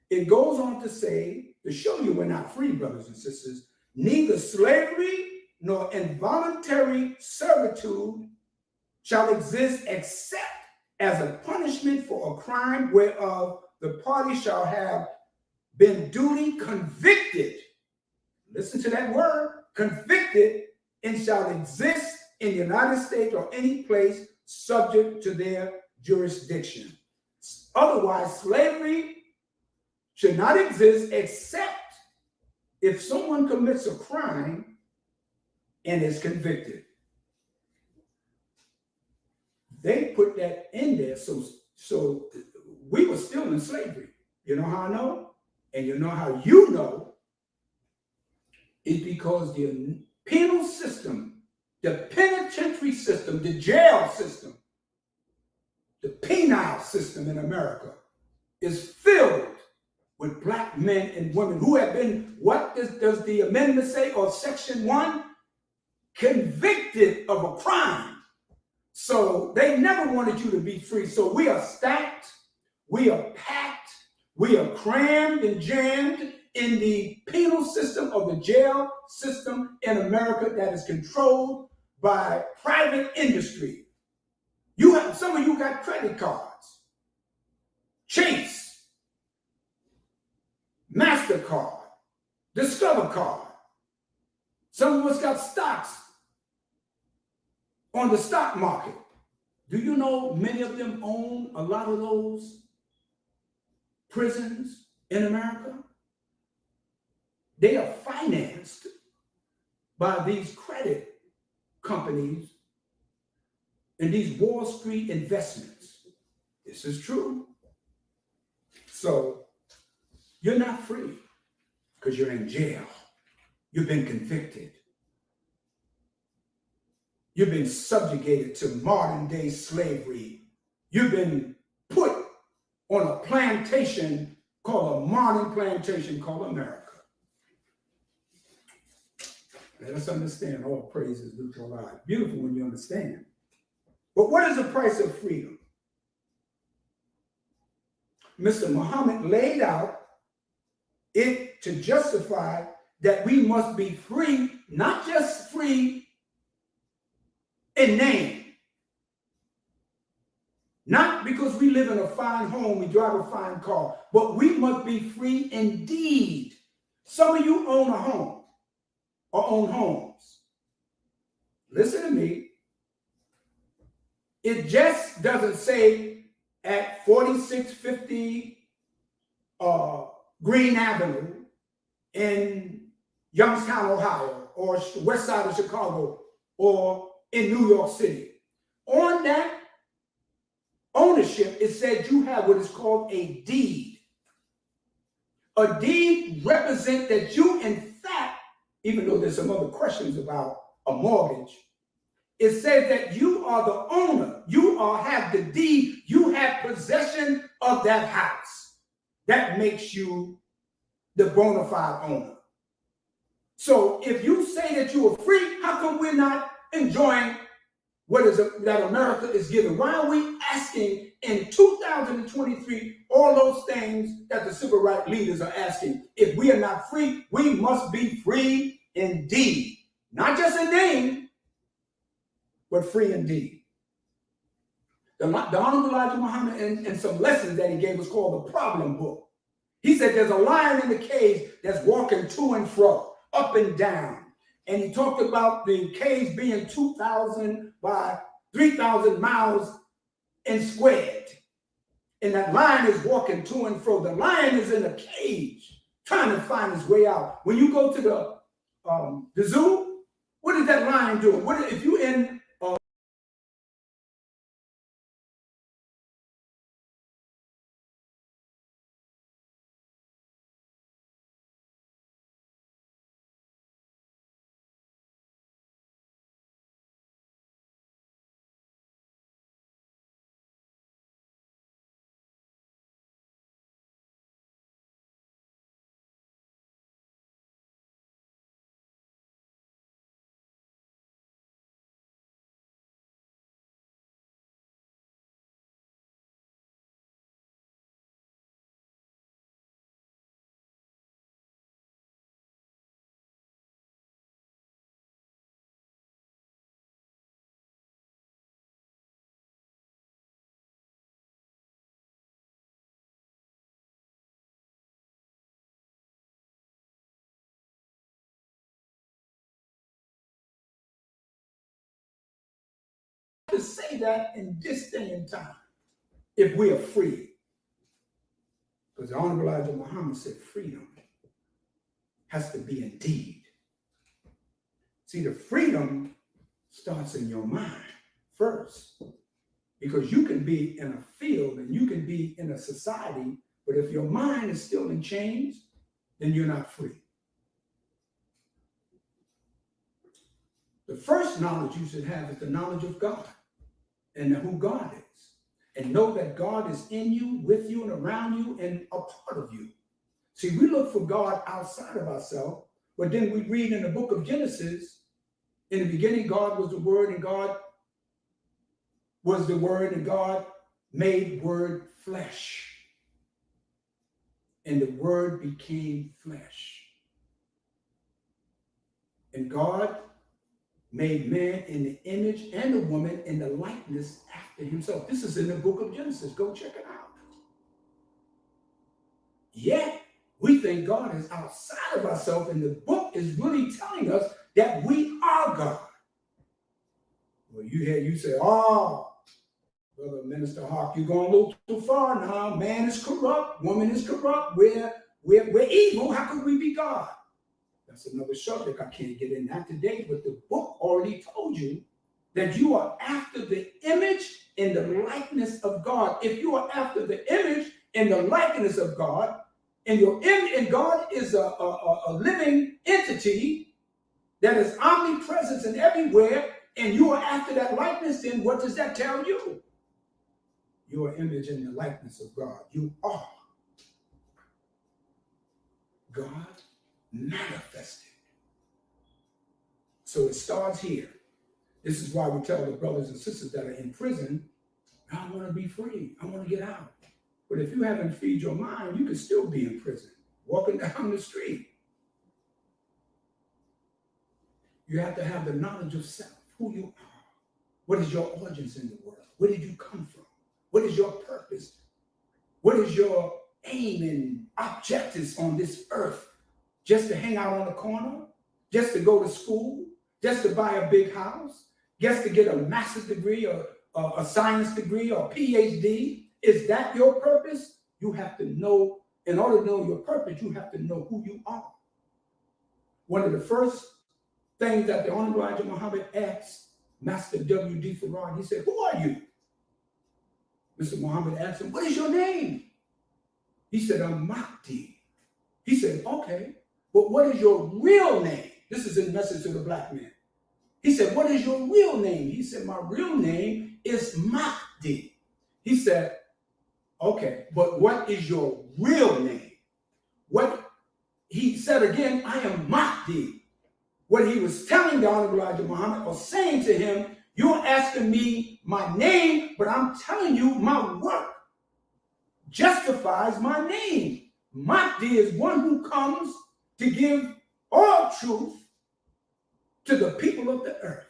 it goes on to say, to show you we're not free, brothers and sisters, neither slavery nor involuntary servitude shall exist except as a punishment for a crime whereof the party shall have been duly convicted. Listen to that word, convicted, and shall exist in the United States or any place subject to their jurisdiction. Otherwise, slavery should not exist except if someone commits a crime and is convicted. They put that in there so we were still in slavery. You know how I know? And you know how you know is because the penal system, the penitentiary system, the jail system, the penal system in America is filled with black men and women who have been, what does the amendment say, or section 1? Convicted of a crime. So they never wanted you to be free. So we are stacked, we are packed, we are crammed and jammed in the penal system of the jail system in America that is controlled by private industry. Some of you got credit cards, Chase, MasterCard, Discover Card. Some of us got stocks on the stock market. Do you know many of them own a lot of those prisons in America? They are financed by these credit companies and these Wall Street investments. This is true. So you're not free because you're in jail. You've been convicted. You've been subjugated to modern day slavery. You've been put on a plantation called a modern plantation called America. Let us understand all praises due to Allah. Beautiful when you understand. But what is the price of freedom? Mr. Muhammad laid out it to justify that we must be free, not just free in name. Not because we live in a fine home, we drive a fine car, but we must be free indeed. Some of you own a home or own homes. Listen to me. It just doesn't say at 4650 Green Avenue in Youngstown, Ohio, or west side of Chicago, or in New York City. On that ownership, it said you have what is called a deed. A deed represents that you, in fact, even though there's some other questions about a mortgage, it says that you are the owner. You have the deed. You have possession of that house. That makes you the bona fide owner. So if you say that you are free, how come we're not enjoying what is that America is giving? Why are we asking in 2023 all those things that the civil rights leaders are asking? If we are not free, we must be free indeed. Not just in name, but free indeed. The Honorable Elijah Muhammad, in some lessons that he gave, was called the problem book. He said there's a lion in the cage that's walking to and fro, up and down. And he talked about the cage being 2,000 by 3,000 miles and squared. And that lion is walking to and fro. The lion is in a cage trying to find his way out. When you go to the zoo, what is that lion doing? If you're in to say that in this day and time if we are free. Because the Honorable Elijah Muhammad said freedom has to be in deed. See, the freedom starts in your mind first. Because you can be in a field and you can be in a society, but if your mind is still in chains, then you're not free. The first knowledge you should have is the knowledge of God and who God is. And know that God is in you, with you, and around you, and a part of you. See, we look for God outside of ourselves, but then we read in the book of Genesis, in the beginning, God was the Word, and God was the Word, and God made Word flesh. And the Word became flesh. And God made man in the image and the woman in the likeness after himself. This is in the book of Genesis. Go check it out. Yet, we think God is outside of ourselves, and the book is really telling us that we are God. Well, you say, oh, Brother Minister Haqq, you're going a little too far now. Man is corrupt. Woman is corrupt. We're evil. How could we be God? That's another subject. I can't get in that today, but the book already told you that you are after the image and the likeness of God. If you are after the image and the likeness of God, and your image and God is a living entity that is omnipresent and everywhere, and you are after that likeness, then what does that tell you? You are image and the likeness of God. You are God manifested. So it starts here. This is why we tell the brothers and sisters that are in prison, I want to be free. I want to get out. But if you haven't freed your mind, you can still be in prison, walking down the street. You have to have the knowledge of self, who you are. What is your origins in the world? Where did you come from? What is your purpose? What is your aim and objectives on this earth? Just to hang out on the corner? Just to go to school? Just to buy a big house? Just to get a master's degree or a science degree or PhD? Is that your purpose? You have to know, in order to know your purpose, you have to know who you are. One of the first things that the Honorable Elijah Muhammad asked Master W.D. Farad, he said, who are you? Mr. Muhammad asked him, what is your name? He said, I'm Mahdi. He said, okay, but what is your real name? This is a message to the black man. He said, what is your real name? He said, my real name is Mahdi. He said, okay, but what is your real name? What he said again, I am Mahdi. What he was telling the Honorable Elijah Muhammad or saying to him, you're asking me my name, but I'm telling you my work justifies my name. Mahdi is one who comes to give all truth to the people of the earth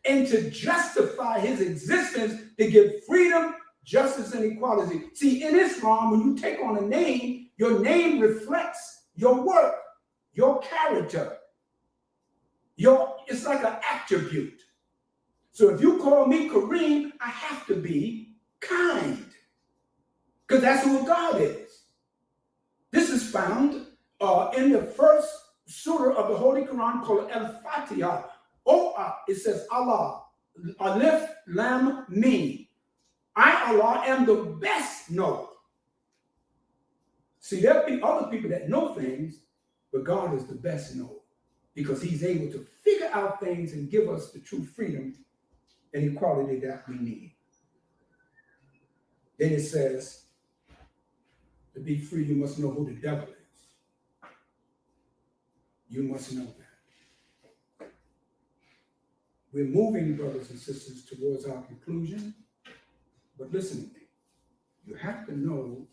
and to justify his existence, to give freedom, justice, and equality. See, in Islam, when you take on a name, your name reflects your work, your character. It's like an attribute. So if you call me Kareem, I have to be kind, because that's who God is. This is found in the first surah of the Holy Quran called Al-Fatiha. It says Allah, Alif, Lam, Mim. I, Allah, am the best knower. See, there'll be other people that know things, but God is the best knower because he's able to figure out things and give us the true freedom and equality that we need. Then it says, to be free, you must know who the devil is. You must know that. We're moving, brothers and sisters, towards our conclusion. But listen to me. You have to know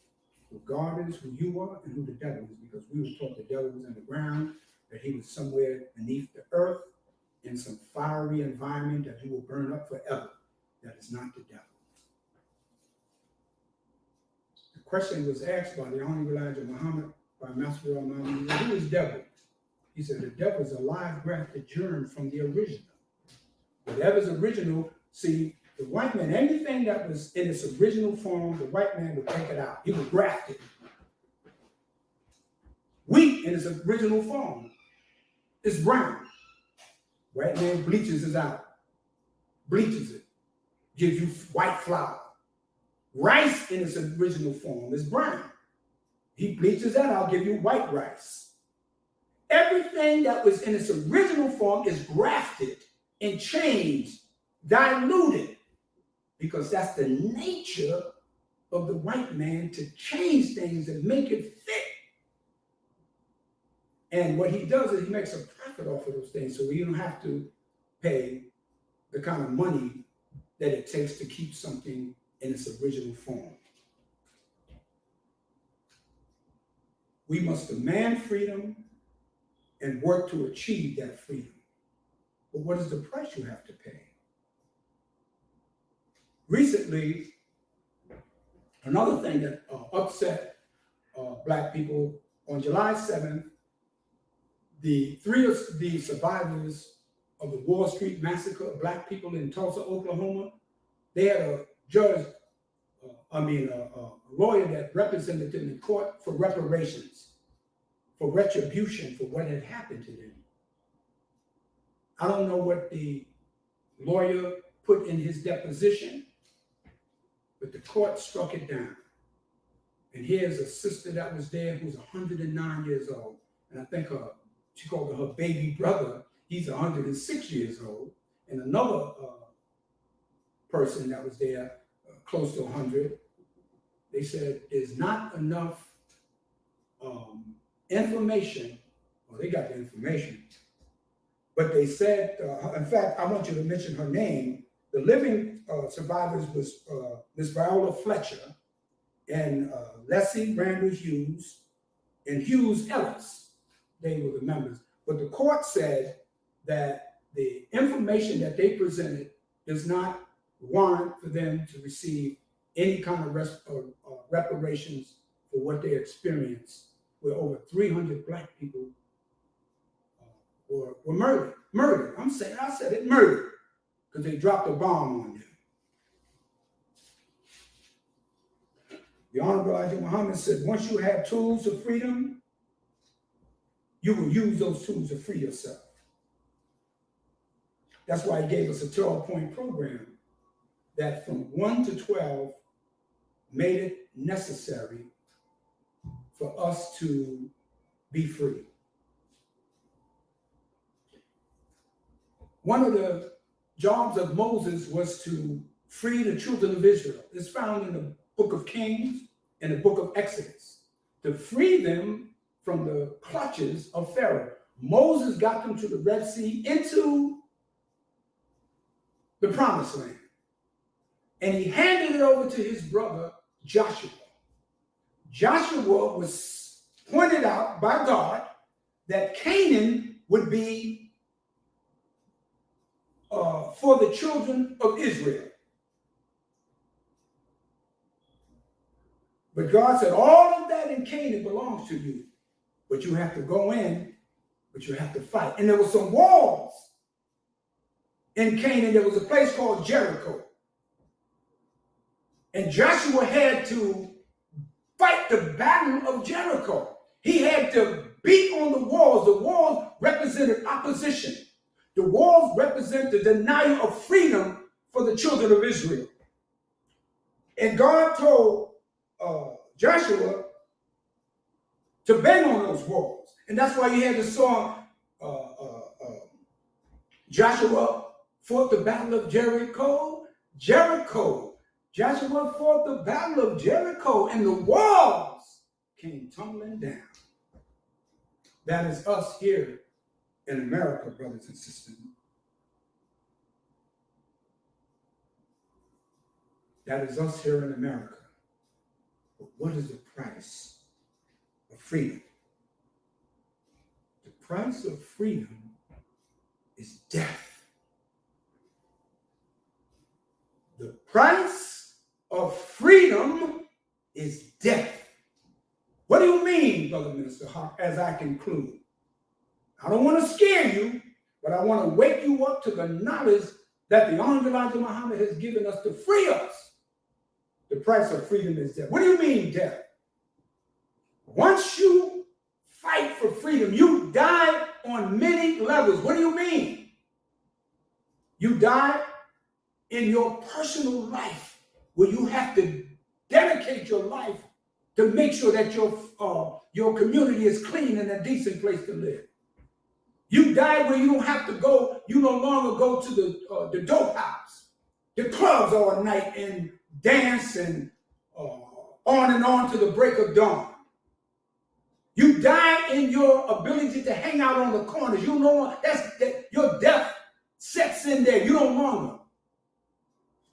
who God is, who you are, and who the devil is, because we were taught the devil was in the ground, that he was somewhere beneath the earth in some fiery environment that he will burn up forever. That is not the devil. The question was asked by the Honorable Elijah Muhammad, by Master Muhammad, who is devil? He said, the devil is a live grafted germ from the original. Whatever's original, see, The white man, anything that was in its original form, the white man would take it out. He would graft it. Wheat in its original form is brown. White man bleaches it out, bleaches it, gives you white flour. Rice in its original form is brown. He bleaches that out, give you white rice. Everything that was in its original form is grafted and changed, diluted, because that's the nature of the white man, to change things and make it fit. And what he does is he makes a profit off of those things, so you don't have to pay the kind of money that it takes to keep something in its original form. We must demand freedom and work to achieve that freedom. But what is the price you have to pay? Recently, another thing that upset Black people, on July 7th, three of the survivors of the Wall Street massacre of Black people in Tulsa, Oklahoma, they had a lawyer that represented them in court for reparations, for retribution for what had happened to them. I don't know what the lawyer put in his deposition, but the court struck it down. And here's a sister that was there who's 109 years old. And I think she called her baby brother, he's 106 years old. And another person that was there, close to 100, they said there's not enough information. Well, they got the information. But they said, in fact, I want you to mention her name. The living survivors was Miss Viola Fletcher and Leslie Randall Hughes and Hughes Ellis. They were the members. But the court said that the information that they presented does not warrant for them to receive any kind of reparations for what they experienced, where over 300 Black people were murdered. Murdered. I said it, murdered, because they dropped a bomb on them. The Honorable Elijah Muhammad said, once you have tools of freedom, you will use those tools to free yourself. That's why he gave us a 12-point program that from 1 to 12 made it necessary for us to be free. One of the jobs of Moses was to free the children of Israel. It's found in the book of Kings and the book of Exodus, to free them from the clutches of Pharaoh. Moses got them to the Red Sea, into the Promised Land. And he handed it over to his brother, Joshua. Joshua was pointed out by God that Canaan would be for the children of Israel. But God said, all of that in Canaan belongs to you. But you have to go in, but you have to fight. And there were some walls in Canaan. There was a place called Jericho. And Joshua had to fight the battle of Jericho. He had to beat on the walls. The walls represented opposition. The walls represent the denial of freedom for the children of Israel. And God told Joshua to bang on those walls. And that's why you had the song, Joshua fought the battle of Jericho. Jericho. Joshua fought the battle of Jericho, and the walls came tumbling down. That is us here in America, brothers and sisters. That is us here in America. But what is the price of freedom? The price of freedom is death. The price of freedom is death. What do you mean, Brother Minister Haqq, as I conclude? I don't want to scare you, but I want to wake you up to the knowledge that the Honorable Elijah Muhammad has given us to free us. The price of freedom is death. What do you mean death? Once you fight for freedom, you die on many levels. What do you mean? You die in your personal life, where you have to dedicate your life to make sure that your community is clean and a decent place to live. You die where you don't have to go. You no longer go to the dope house, the clubs all night and dance and on to the break of dawn. You die in your ability to hang out on the corners. You know your death sets in there. You don't longer.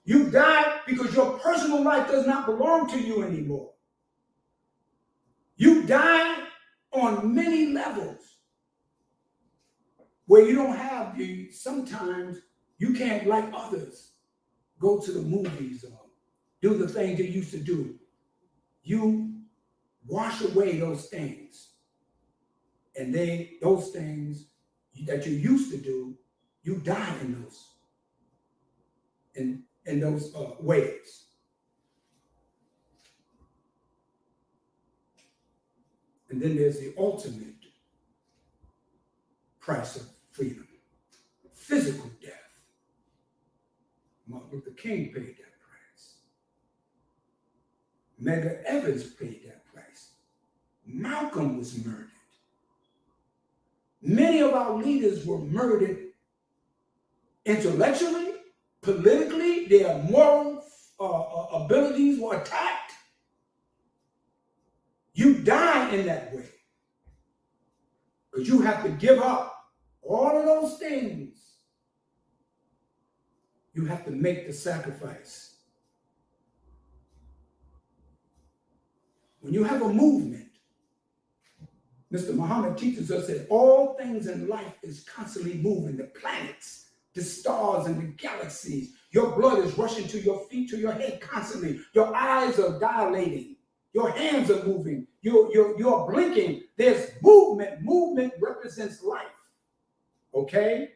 You die because your personal life does not belong to you anymore. You die on many levels where you don't have sometimes you can't, like others, go to the movies or do the things you used to do. You wash away those things. And those things that you used to do, you die in those ways. And then there's the ultimate price of freedom, physical death. Martin Luther King paid that price. Medgar Evers paid that price. Malcolm was murdered. Many of our leaders were murdered intellectually, politically. Their moral abilities were attacked. You die in that way because you have to give up all of those things. You have to make the sacrifice. When you have a movement, Mr. Muhammad teaches us that all things in life is constantly moving. The planets, the stars, and the galaxies. Your blood is rushing to your feet, to your head constantly. Your eyes are dilating. Your hands are moving. You're blinking. There's movement. Movement represents life. Okay?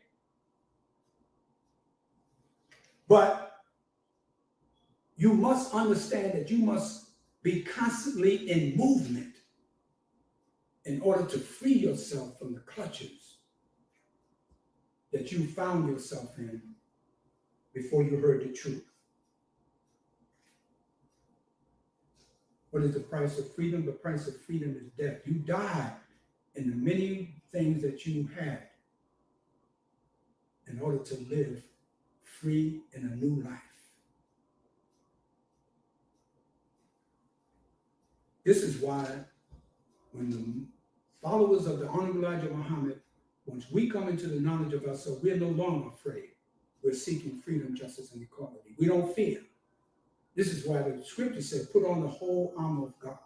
But you must understand that you must be constantly in movement in order to free yourself from the clutches that you found yourself in before you heard the truth. What is the price of freedom? The price of freedom is death. You die in the many things that you had in order to live free in a new life. This is why when the followers of the Honorable Elijah Muhammad, once we come into the knowledge of ourselves, we're no longer afraid. We're seeking freedom, justice, and equality. We don't fear. This is why the scripture said, put on the whole armor of God.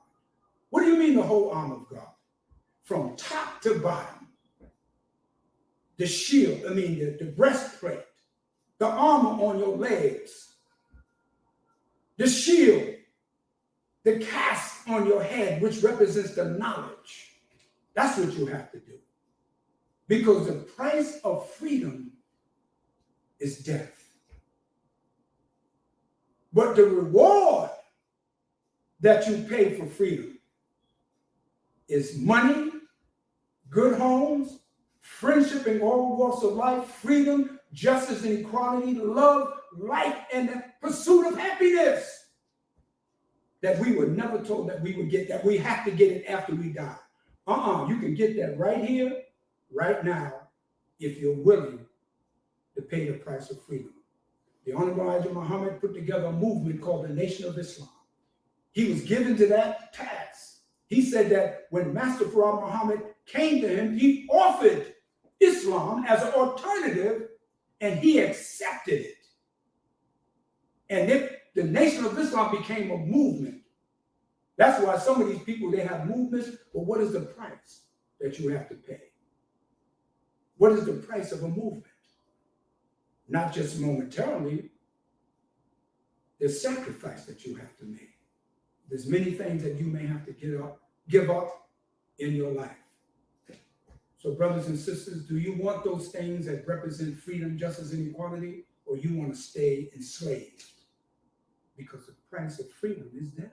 What do you mean the whole armor of God? From top to bottom. The shield, the breastplate, the armor on your legs, the shield, the casque on your head, which represents the knowledge. That's what you have to do. Because the price of freedom is death. But the reward that you pay for freedom is money, good homes, friendship in all walks of life, freedom, justice and equality, love, life, and the pursuit of happiness that we were never told that we would get, that we have to get it after we die. You can get that right here, right now, if you're willing to pay the price of freedom. The Honorable Elijah Muhammad put together a movement called the Nation of Islam. He was given to that task. He said that when Master Farad Muhammad came to him, he offered Islam as an alternative, and he accepted it. And the Nation of Islam became a movement. That's why some of these people, they have movements, but what is the price that you have to pay? What is the price of a movement? Not just momentarily, there's sacrifice that you have to make. There's many things that you may have to give up in your life. So brothers and sisters, do you want those things that represent freedom, justice, and equality? or you want to stay enslaved, because the price of freedom is death.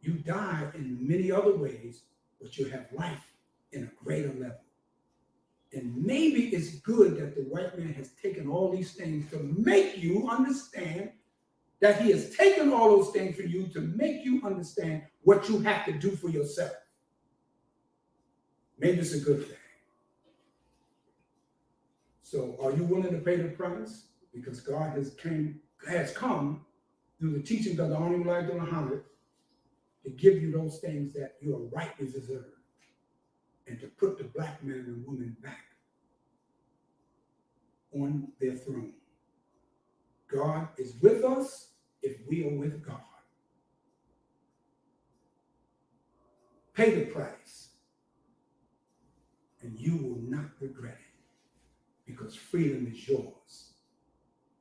You die in many other ways, but you have life in a greater level. And maybe it's good that the white man has taken all these things to make you understand that he has taken all those things for you to make you understand what you have to do for yourself. Maybe it's a good thing. So are you willing to pay the price? Because God has come through the teachings of the Honorable Abdul Muhammad to give you those things that you are rightly deserve, and to put the black man and woman back on their throne. God is with us if we are with God. Pay the price, and you will not regret it, because freedom is yours.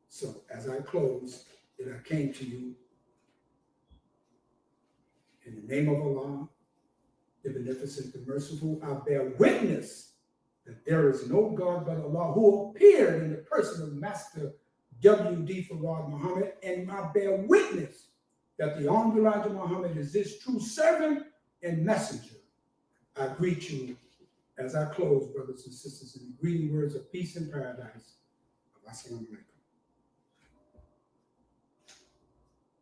So as I close, that I came to you in the name of Allah, the Beneficent, the Merciful. I bear witness that there is no God but Allah, who appeared in the person of Master W.D. Farad Muhammad, and I bear witness that the Honorable Elijah Muhammad is this true servant and messenger. I greet you as I close, brothers and sisters, in the greeting words of peace and paradise. Assalamu alaikum.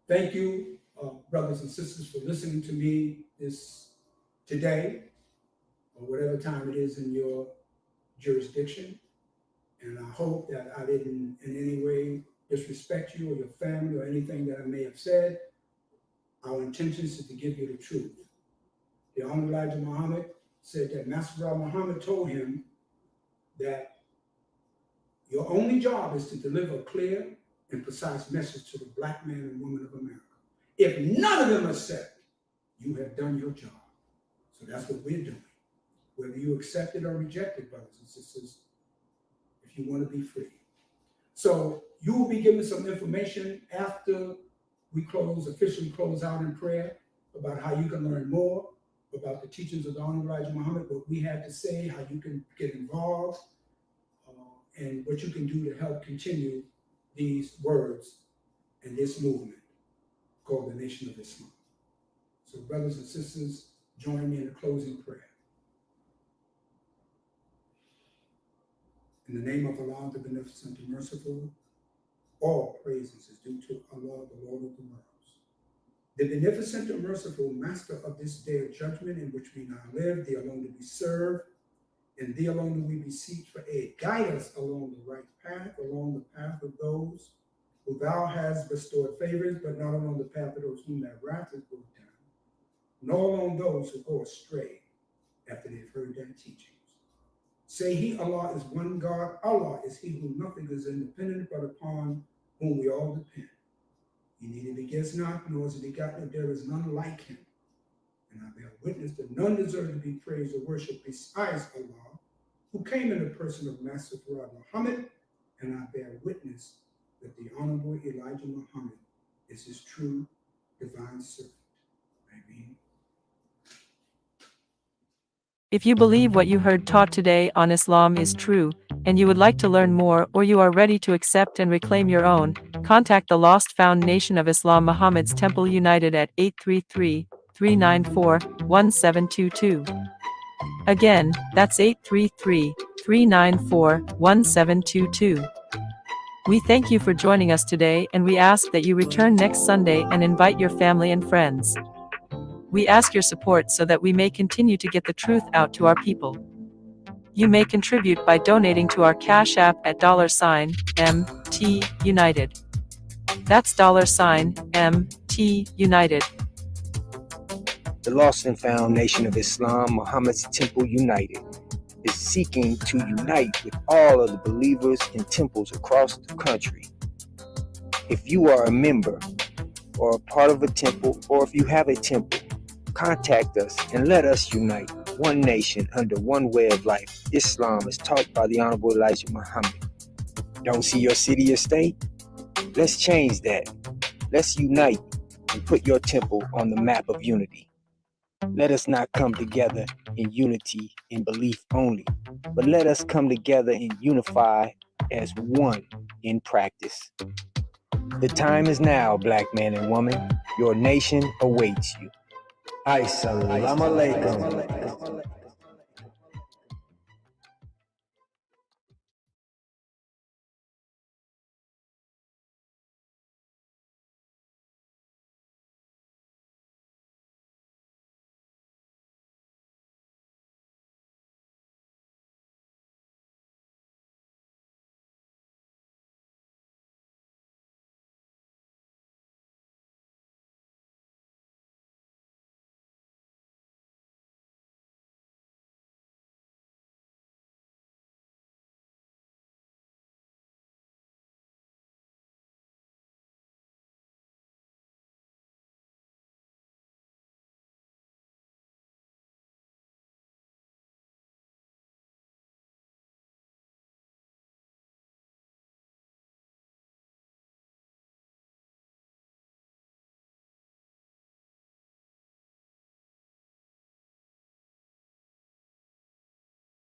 Thank you, brothers and sisters, for listening to me today, or whatever time it is in your jurisdiction. And I hope that I didn't in any way disrespect you or your family or anything that I may have said. Our intentions is to give you the truth. The Honorable Elijah Muhammad said that Master Muhammad told him that your only job is to deliver a clear and precise message to the black man and woman of America. If none of them accept, you have done your job. So that's what we're doing. Whether you accept it or reject it, brothers and sisters, if you want to be free. So you will be given some information after we officially close out in prayer, about how you can learn more about the teachings of the Honorable Elijah Muhammad, what we had to say, how you can get involved, and what you can do to help continue these words and this movement called the Nation of Islam. So brothers and sisters, join me in a closing prayer. In the name of Allah, the Beneficent and Merciful, all praises is due to Allah, the Lord of the worlds. The Beneficent and Merciful, Master of this day of judgment in which we now live, Thee alone do we serve, and Thee alone do we beseech for aid. Guide us along the right path, along the path of those who Thou hast bestowed favors, but not along the path of those whom Thy wrath is brought down, nor along those who go astray after they've heard Thy teachings. Say He, Allah, is one God. Allah is He who nothing is independent, but upon whom we all depend. He neither begets not, nor is He begotten, and there is none like Him. And I bear witness that none deserve to be praised or worshipped besides Allah, who came in the person of Master Farad Muhammad, and I bear witness that the Honorable Elijah Muhammad is His true divine servant. Amen. If you believe what you heard taught today on Islam is true, and you would like to learn more, or you are ready to accept and reclaim your own, contact the Lost Found Nation of Islam Muhammad's Temple United at 833-394-1722. Again, that's 833-394-1722. We thank you for joining us today, and we ask that you return next Sunday and invite your family and friends. We ask your support so that we may continue to get the truth out to our people. You may contribute by donating to our Cash App at $MT United. That's $MT United. The Lost and Found Nation of Islam, Muhammad's Temple United, is seeking to unite with all of the believers in temples across the country. If you are a member or a part of a temple, or if you have a temple, contact us and let us unite. One nation under one way of life. Islam is taught by the Honorable Elijah Muhammad. Don't see your city or state? Let's change that. Let's unite and put your temple on the map of unity. Let us not come together in unity in belief only, but let us come together and unify as one in practice. The time is now, black man and woman. Your nation awaits you. Assalamu alaikum.